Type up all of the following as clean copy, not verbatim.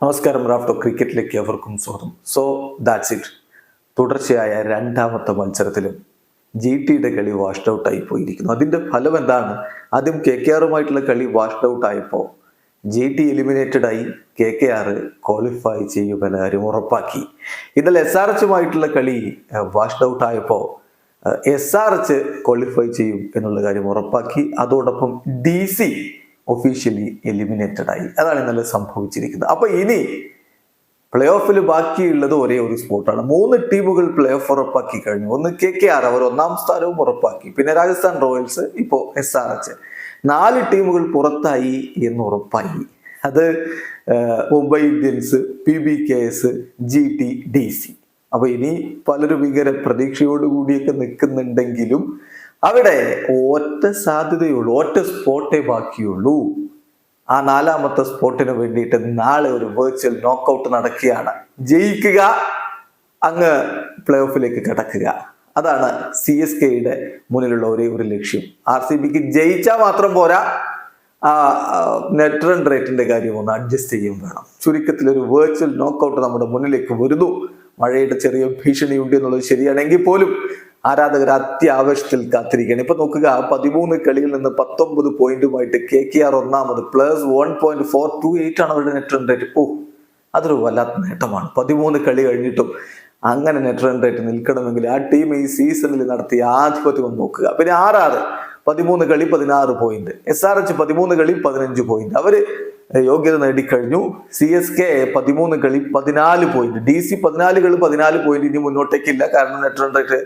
നമസ്കാരം. റാഫ്റ്റോ ക്രിക്കറ്റിലേക്ക് അവർക്കും സ്വാഗതം. That's it. തുടർച്ചയായ രണ്ടാമത്തെ മത്സരത്തിലും GTയുടെ കളി വാഷ്ഡ് ഔട്ട് ആയി പോയിരിക്കുന്നു. അതിന്റെ ഫലം എന്താണ്? ആദ്യം KKRുമായിട്ടുള്ള കളി വാഷ്ഡ് ഔട്ട് ആയപ്പോൾ GT എലിമിനേറ്റഡ് ആയി, KKR ക്വാളിഫൈ ചെയ്യുമെന്ന കാര്യം ഉറപ്പാക്കി. ഇതിൽ SRHുമായിട്ടുള്ള കളി വാഷ്ഡ് ഔട്ട് ആയപ്പോൾ SRH ക്വാളിഫൈ ചെയ്യും എന്നുള്ള കാര്യം ഉറപ്പാക്കി. അതോടൊപ്പം DC ഒഫീഷ്യലി എലിമിനേറ്റഡ് ആയി. അതാണ് ഇന്നലെ സംഭവിച്ചിരിക്കുന്നത്. അപ്പൊ ഇനി പ്ലേ ഓഫിൽ ബാക്കിയുള്ളത് ഒരേ ഒരു സ്പോട്ടാണ്. 3 ടീമുകൾ പ്ലേ ഓഫ് ഉറപ്പാക്കി കഴിഞ്ഞു. ഒന്ന് KKR, അവർ 1ാം സ്ഥാനവും ഉറപ്പാക്കി. പിന്നെ രാജസ്ഥാൻ റോയൽസ്, ഇപ്പോ SRH. 4 ടീമുകൾ പുറത്തായി എന്ന് ഉറപ്പായി. അത് Mumbai Indians, PBKS, GT, DC. അപ്പൊ ഇനി പലരും ഭീകര പ്രതീക്ഷയോടുകൂടിയൊക്കെ നിൽക്കുന്നുണ്ടെങ്കിലും അവിടെ ഒറ്റ സാധ്യതയുള്ളൂ, ഒറ്റ സ്പോട്ടേ ബാക്കിയുള്ളൂ. ആ 4ാമത്തെ സ്പോട്ടിന് വേണ്ടിയിട്ട് നാളെ ഒരു വെർച്വൽ നോക്കൗട്ട് നടക്കുകയാണ്. ജയിക്കുക, അങ്ങ് പ്ലേ ഓഫിലേക്ക് കടക്കുക. അതാണ് CSKയുടെ മുന്നിലുള്ള ഒരേ ഒരു ലക്ഷ്യം. RCBക്ക് ജയിച്ചാൽ മാത്രം പോരാ, നെറ്റ് റൺ റേറ്റിന്റെ കാര്യം ഒന്ന് അഡ്ജസ്റ്റ് ചെയ്യും വേണം. ചുരുക്കത്തിൽ ഒരു വെർച്വൽ നോക്കൗട്ട് നമ്മുടെ മുന്നിലേക്ക് വരുന്നു. മഴയുടെ ചെറിയ ഭീഷണിയുണ്ട് എന്നുള്ളത് ശരിയാണെങ്കിൽ പോലും ആരാധകർ അത്യാവശ്യത്തിൽ കാത്തിരിക്കുകയാണ്. ഇപ്പൊ നോക്കുക, 13 കളിയിൽ നിന്ന് 19 പോയിന്റുമായിട്ട് KKR 1ാമത്, +1.428 ആണ് അവരുടെ നെറ്റ് റൺ റേറ്റ്. അതൊരു വല്ലാത്ത നേട്ടമാണ്. 13 കളി കഴിഞ്ഞിട്ടും അങ്ങനെ നെറ്റ് റൺ റേറ്റ് നിൽക്കണമെങ്കിൽ ആ ടീം ഈ സീസണിൽ നടത്തിയ ആധിപത്യം ഒന്ന് നോക്കുക. പിന്നെ RR 13 കളി 16 പോയിന്റ്, SRH 13 കളി 15 പോയിന്റ്, അവര് യോഗ്യത നേടിക്കഴിഞ്ഞു. CSK 13 കളി 14 പോയിന്റ്, DC 14 കളി 14 പോയിന്റ്. ഇനി മുന്നോട്ടേക്കില്ല, കാരണം നെറ്റ് റൺ റേറ്റ്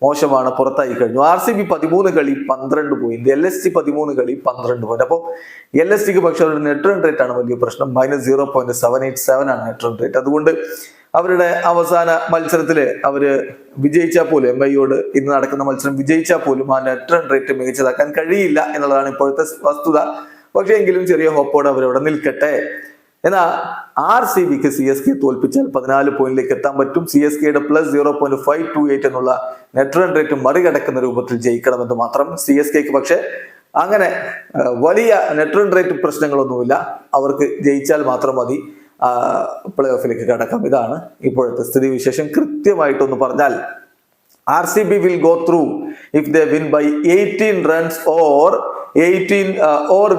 മോശമാണ്, പുറത്തായി കഴിഞ്ഞു. RCB 13 കളി 12 പോയിന്റ്, LSG 13 കളി 12 പോയിന്റ്. അപ്പോൾ LSGക്ക് പക്ഷെ അവരുടെ നെറ്റ് റൺ റേറ്റ് ആണ് വലിയ പ്രശ്നം. -0.787 ആണ് നെറ്റ് റൺ റേറ്റ്. അതുകൊണ്ട് അവരുടെ അവസാന മത്സരത്തില് അവര് വിജയിച്ചാൽ പോലും, MIയോട് ഇന്ന് നടക്കുന്ന മത്സരം വിജയിച്ചാൽ പോലും ആ നെറ്റ് റൺ റേറ്റ് മികച്ചതാക്കാൻ കഴിയില്ല എന്നുള്ളതാണ് ഇപ്പോഴത്തെ വസ്തുത. പക്ഷേ എങ്കിലും ചെറിയ ഹോപ്പോടെ അവരവിടെ നിൽക്കട്ടെ. എന്നാൽ RCBക്ക് CSK തോൽപ്പിച്ചാൽ 14 പോയിന്റിലേക്ക് എത്താൻ പറ്റും. CSKയുടെ +0.528 എന്നുള്ള നെറ്റ് റൺ റേറ്റ് മറികടക്കുന്ന രൂപത്തിൽ ജയിക്കണമെന്ന് മാത്രം. CSKക്ക് പക്ഷെ അങ്ങനെ വലിയ നെറ്റ് റൺ റേറ്റ് പ്രശ്നങ്ങളൊന്നുമില്ല. അവർക്ക് ജയിച്ചാൽ മാത്രം മതി പ്ലേ ഓഫിലേക്ക് കടക്കാം. ഇതാണ് ഇപ്പോഴത്തെ സ്ഥിതിവിശേഷം. കൃത്യമായിട്ടൊന്ന് പറഞ്ഞാൽ RCB will go through if they win by 18 runs or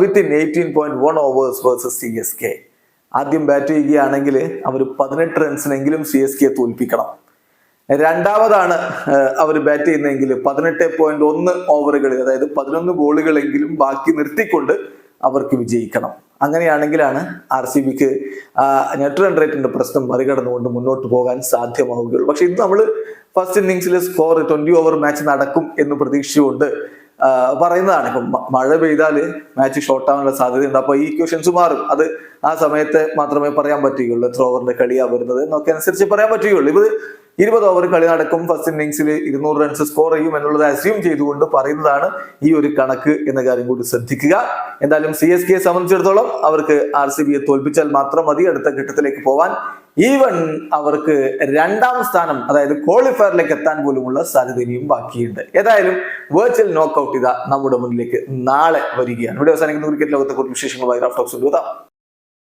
within 18.1 overs versus CSK. ആദ്യം ബാറ്റ് ചെയ്യുകയാണെങ്കിൽ അവർ 18 റൺസിനെങ്കിലും CSKയെ തോൽപ്പിക്കണം. രണ്ടാമതാണ് അവർ ബാറ്റ് ചെയ്യുന്നതെങ്കിൽ 18.1 ഓവറുകളിൽ, അതായത് 11 ബോളുകളെങ്കിലും ബാക്കി നിർത്തിക്കൊണ്ട് അവർക്ക് വിജയിക്കണം. അങ്ങനെയാണെങ്കിലാണ് RCBക്ക് നെറ്റ് റൺ റേറ്റിന്റെ പ്രശ്നം മറികടന്നുകൊണ്ട് മുന്നോട്ട് പോകാൻ സാധ്യമാവുകയുള്ളൂ. പക്ഷെ ഇത് നമ്മൾ ഫസ്റ്റ് ഇന്നിങ്സിലെ സ്കോർ 20 ഓവർ മാച്ച് നടക്കും എന്ന് പ്രതീക്ഷിച്ചുകൊണ്ട് പറയുന്നതാണ്. ഇപ്പം മഴ പെയ്താൽ മാച്ച് ഷോർട്ട് ആവാനുള്ള സാധ്യതയുണ്ട്. അപ്പൊ ഈ ഇക്വേഷൻസ് മാറും. അത് ആ സമയത്ത് മാത്രമേ പറയാൻ പറ്റുകയുള്ളൂ. എത്ര ഓവറിന്റെ കളിയാണ് വരുന്നത് എന്നൊക്കെ അനുസരിച്ച് പറയാൻ പറ്റുകയുള്ളൂ. ഇത് 20 ഓവർ കളി നടക്കും, ഫസ്റ്റ് ഇന്നിങ്സിൽ 200 റൺസ് സ്കോർ ചെയ്യും എന്നുള്ളത് അസ്യൂം ചെയ്തുകൊണ്ട് പറയുന്നതാണ് ഈ ഒരു കണക്ക് എന്ന കാര്യം കൂടി ശ്രദ്ധിക്കുക. എന്തായാലും CSKയെ സംബന്ധിച്ചിടത്തോളം അവർക്ക് RCBയെ തോൽപ്പിച്ചാൽ മാത്രം മതി അടുത്ത ഘട്ടത്തിലേക്ക് പോവാൻ. ഈവൻ അവർക്ക് 2ാം സ്ഥാനം, അതായത് ക്വാളിഫയറിലേക്ക് എത്താൻ പോലുമുള്ള സാധ്യത ഇനിയും ബാക്കിയുണ്ട്. ഏതായാലും വെർച്വൽ നോക്കൗട്ട് ഇതാ നമ്മുടെ മുന്നിലേക്ക് നാളെ വരികയാണ്. ഇവിടെ അവസാനിക്കുന്ന ക്രിക്കറ്റ് ലോകത്തെ കുറിച്ച് വിശേഷങ്ങളുമായി റാഫ്റ്റോക്സ് കൊണ്ടുവരാം.